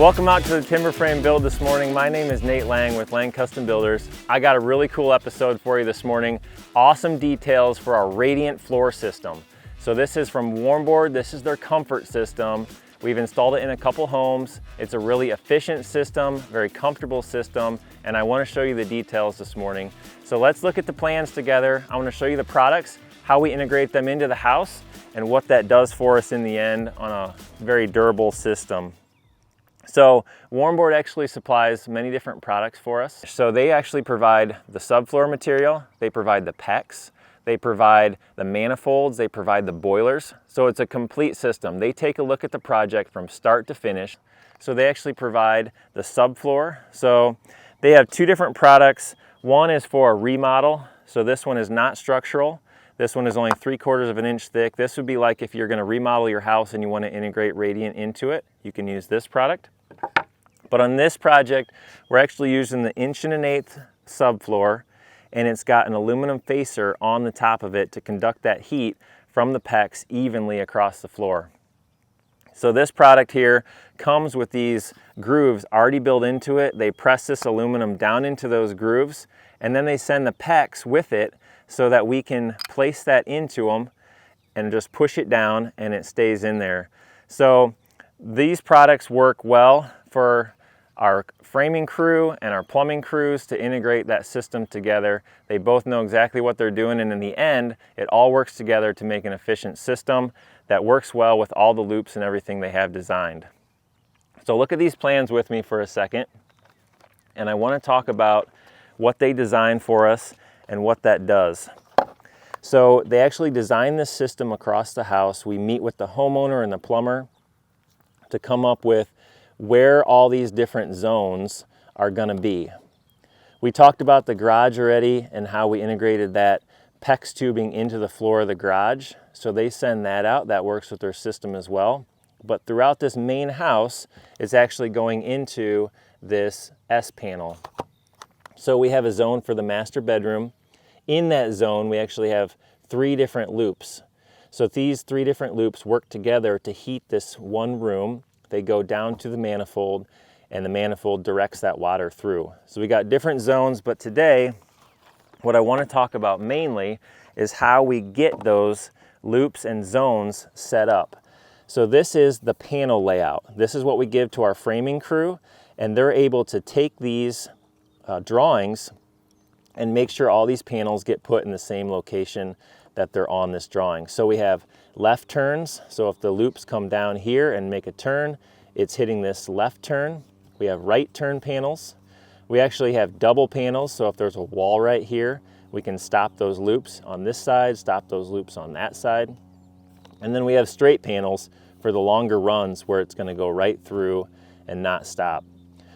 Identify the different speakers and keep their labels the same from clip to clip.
Speaker 1: Welcome out to the timber frame build this morning. My name is Nate Lang with Lang Custom Builders. I got a really cool episode for you this morning. Awesome details for our radiant floor system. So this is from Warmboard. This is their comfort system. We've installed it in a couple homes. It's a really efficient system, very comfortable system, and I want to show you the details this morning. So let's look at the plans together. I want to show you the products, how we integrate them into the house, and what that does for us in the end on a very durable system. So Warmboard actually supplies many different products for us. So they actually provide the subfloor material, they provide the PEX, they provide the manifolds, they provide the boilers. So it's a complete system. They take a look at the project from start to finish. So they actually provide the subfloor. So they have two different products. One is for a remodel. So this one is not structural. This one is only 3/4 of an inch thick. This would be like if you're going to remodel your house and you want to integrate radiant into it. You can use this product. But on this project, we're actually using the 1 1/8" subfloor, and it's got an aluminum facer on the top of it to conduct that heat from the PEX evenly across the floor. So this product here comes with these grooves already built into it. They press this aluminum down into those grooves, and then they send the PEX with it so that we can place that into them and just push it down and it stays in there. So these products work well for our framing crew and our plumbing crews to integrate that system together. They both know exactly what they're doing, and in the end, it all works together to make an efficient system that works well with all the loops and everything they have designed. So look at these plans with me for a second, and I want to talk about what they designed for us and what that does. So they actually designed this system across the house. We meet with the homeowner and the plumber to come up with where all these different zones are going to be. We talked about the garage already and how we integrated that PEX tubing into the floor of the garage. So they send that out. That works with their system as well. But throughout this main house, it's actually going into this S panel. So we have a zone for the master bedroom. In that zone, we actually have 3 different loops. So these 3 different loops work together to heat this one room. They go down to the manifold, and the manifold directs that water through. So we got different zones, but today, what I want to talk about mainly is how we get those loops and zones set up. So this is the panel layout. This is what we give to our framing crew, and they're able to take these drawings and make sure all these panels get put in the same location that they're on this drawing. So we have left turns. So if the loops come down here and make a turn, it's hitting this left turn. We have right turn panels. We actually have double panels. So if there's a wall right here, we can stop those loops on this side, stop those loops on that side. And then we have straight panels for the longer runs where it's going to go right through and not stop.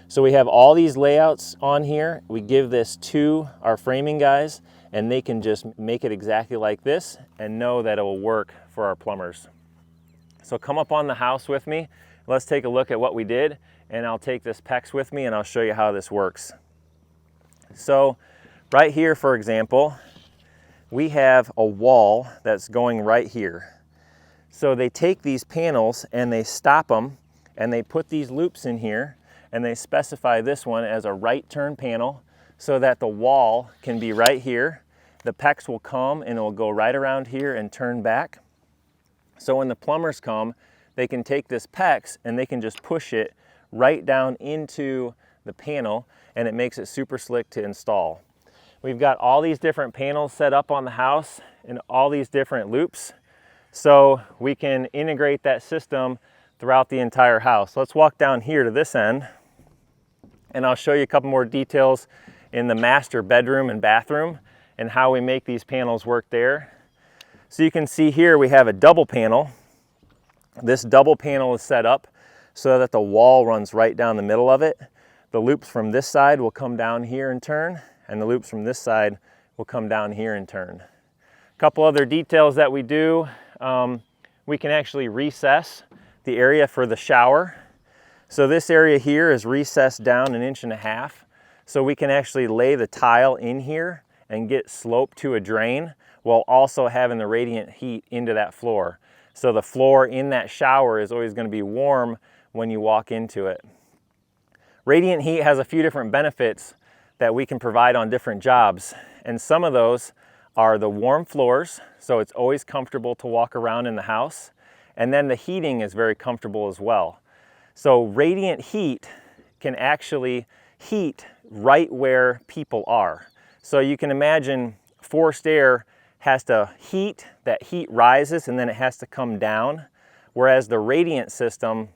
Speaker 1: So we have all these layouts on here. We give this to our framing guys, and they can just make it exactly like this and know that it will work for our plumbers. So come up on the house with me. Let's take a look at what we did, and I'll take this PEX with me and I'll show you how this works. So right here, for example, we have a wall that's going right here. So they take these panels and they stop them, and they put these loops in here, and they specify this one as a right turn panel so that the wall can be right here. The PEX will come and it will go right around here and turn back. So when the plumbers come, they can take this PEX and they can just push it right down into the panel, and it makes it super slick to install. We've got all these different panels set up on the house and all these different loops, so we can integrate that system throughout the entire house. Let's walk down here to this end, and I'll show you a couple more details in the master bedroom and bathroom and how we make these panels work there. So you can see here we have a double panel. This double panel is set up so that the wall runs right down the middle of it. The loops from this side will come down here and turn, and the loops from this side will come down here and turn. A couple other details that we do, we can actually recess the area for the shower. So this area here is recessed down 1.5 inches, so we can actually lay the tile in here and get slope to a drain while also having the radiant heat into that floor. So the floor in that shower is always going to be warm when you walk into it. Radiant heat has a few different benefits that we can provide on different jobs. And some of those are the warm floors, so it's always comfortable to walk around in the house. And then the heating is very comfortable as well. So radiant heat can actually heat right where people are. So you can imagine forced air has to heat, that heat rises and then it has to come down. Whereas the radiant system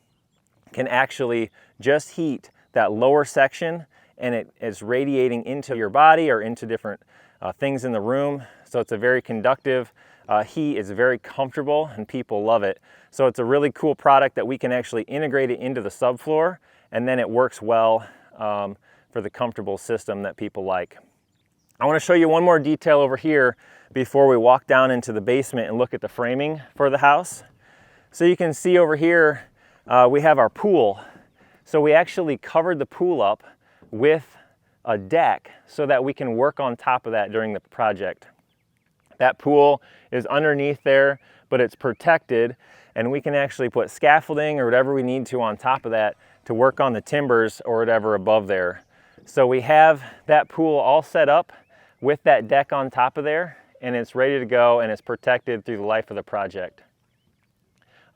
Speaker 1: can actually just heat that lower section, and it is radiating into your body or into different things in the room. So it's a very conductive heat. It's very comfortable and people love it. So it's a really cool product that we can actually integrate it into the subfloor, and then it works well for the comfortable system that people like. I want to show you one more detail over here before we walk down into the basement and look at the framing for the house. So you can see over here we have our pool. So we actually covered the pool up with a deck so that we can work on top of that during the project. That pool is underneath there, but it's protected, and we can actually put scaffolding or whatever we need to on top of that to work on the timbers or whatever above there. So we have that pool all set up with that deck on top of there, and it's ready to go, and it's protected through the life of the project.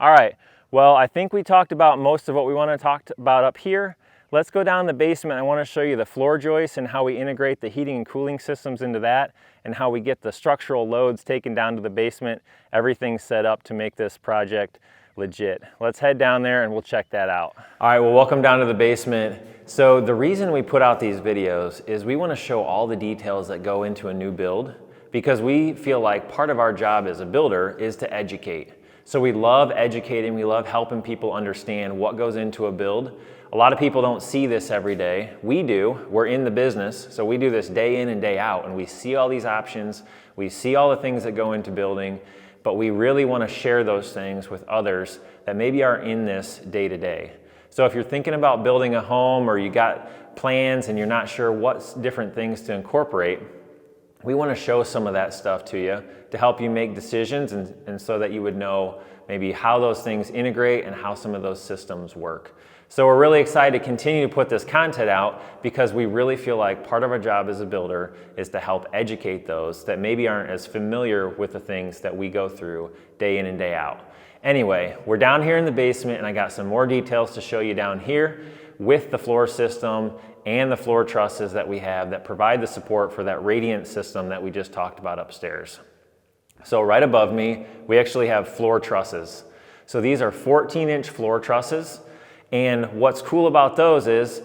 Speaker 1: All right, well, I think we talked about most of what we want to talk about up here. Let's go down the basement. I want to show you the floor joists and how we integrate the heating and cooling systems into that, and how we get the structural loads taken down to the basement. Everything's set up to make this project legit. Let's head down there and we'll check that out. All right, well, welcome down to the basement. So the reason we put out these videos is we want to show all the details that go into a new build, because we feel like part of our job as a builder is to educate. So we love educating, we love helping people understand what goes into a build. A lot of people don't see this every day. We do. We're in the business, so we do this day in and day out, and we see all these options, we see all the things that go into building, but we really want to share those things with others that maybe are in this day to day. So if you're thinking about building a home, or you got plans and you're not sure what different things to incorporate, we want to show some of that stuff to you to help you make decisions, and so that you would know maybe how those things integrate and how some of those systems work. So we're really excited to continue to put this content out, because we really feel like part of our job as a builder is to help educate those that maybe aren't as familiar with the things that we go through day in and day out. Anyway, we're down here in the basement, and I got some more details to show you down here with the floor system and the floor trusses that we have that provide the support for that radiant system that we just talked about upstairs. So right above me, we actually have floor trusses. So these are 14-inch floor trusses, and what's cool about those is,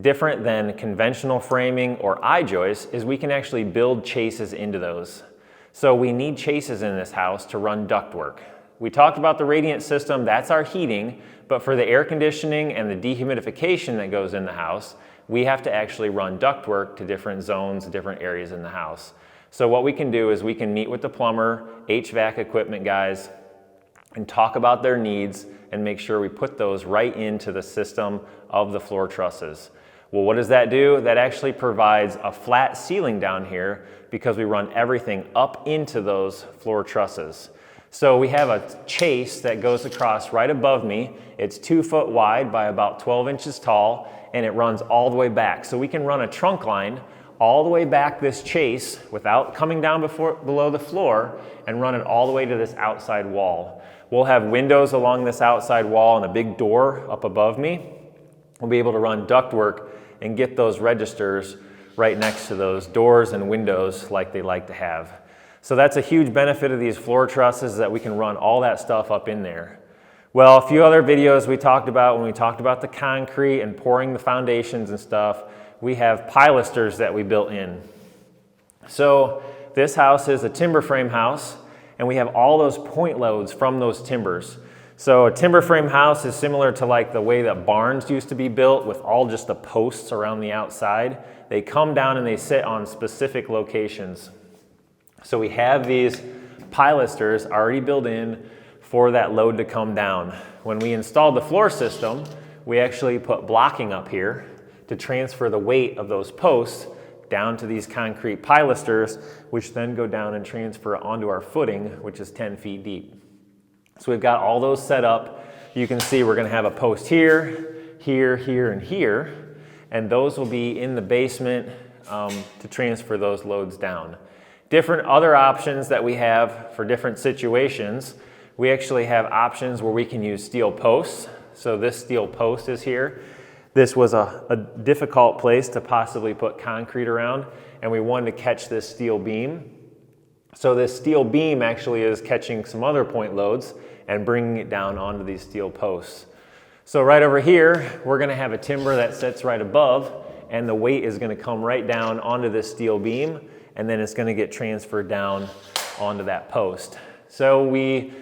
Speaker 1: different than conventional framing or I-joists, is we can actually build chases into those. So we need chases in this house to run ductwork. We talked about the radiant system, that's our heating, but for the air conditioning and the dehumidification that goes in the house, we have to actually run ductwork to different zones, different areas in the house. So what we can do is we can meet with the plumber, HVAC equipment guys, and talk about their needs and make sure we put those right into the system of the floor trusses. Well, what does that do? That actually provides a flat ceiling down here, because we run everything up into those floor trusses. So we have a chase that goes across right above me. It's 2 foot wide by about 12 inches tall, and it runs all the way back. So we can run a trunk line all the way back this chase without coming down below the floor, and run it all the way to this outside wall. We'll have windows along this outside wall and a big door up above me. We'll be able to run ductwork and get those registers right next to those doors and windows like they like to have. So that's a huge benefit of these floor trusses, that we can run all that stuff up in there. Well, a few other videos we talked about, when we talked about the concrete and pouring the foundations and stuff, we have pilasters that we built in. So this house is a timber frame house, and we have all those point loads from those timbers. So a timber frame house is similar to like the way that barns used to be built, with all just the posts around the outside. They come down and they sit on specific locations. So we have these pilasters already built in for that load to come down. When we installed the floor system, we actually put blocking up here to transfer the weight of those posts down to these concrete pilasters, which then go down and transfer onto our footing, which is 10 feet deep. So we've got all those set up. You can see we're gonna have a post here, here, here, and here. and those will be in the basement to transfer those loads down. Different other options that we have for different situations, we actually have options where we can use steel posts. So this steel post is here. This was a difficult place to possibly put concrete around, and we wanted to catch this steel beam. So this steel beam actually is catching some other point loads and bringing it down onto these steel posts. So right over here, we're gonna have a timber that sits right above, and the weight is gonna come right down onto this steel beam, and then it's gonna get transferred down onto that post. So we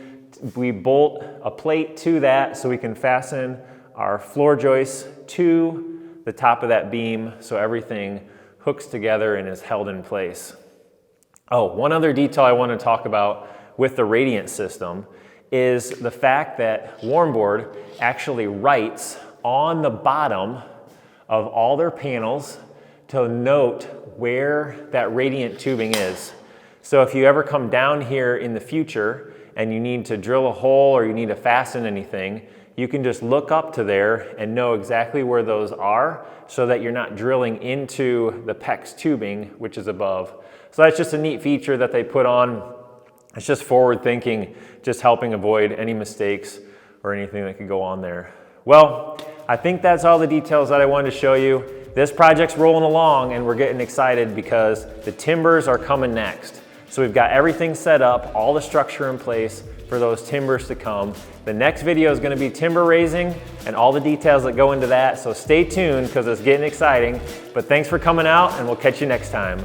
Speaker 1: bolt a plate to that so we can fasten our floor joists to the top of that beam so everything hooks together and is held in place. Oh, one other detail I want to talk about with the radiant system is the fact that Warmboard actually writes on the bottom of all their panels to note where that radiant tubing is. So if you ever come down here in the future and you need to drill a hole or you need to fasten anything, you can just look up to there and know exactly where those are so that you're not drilling into the PEX tubing, which is above. So that's just a neat feature that they put on. It's just forward thinking, just helping avoid any mistakes or anything that could go on there. Well, I think that's all the details that I wanted to show you. This project's rolling along and we're getting excited because the timbers are coming next. So we've got everything set up, all the structure in place for those timbers to come. The next video is going to be timber raising and all the details that go into that. So stay tuned because it's getting exciting. But thanks for coming out and we'll catch you next time.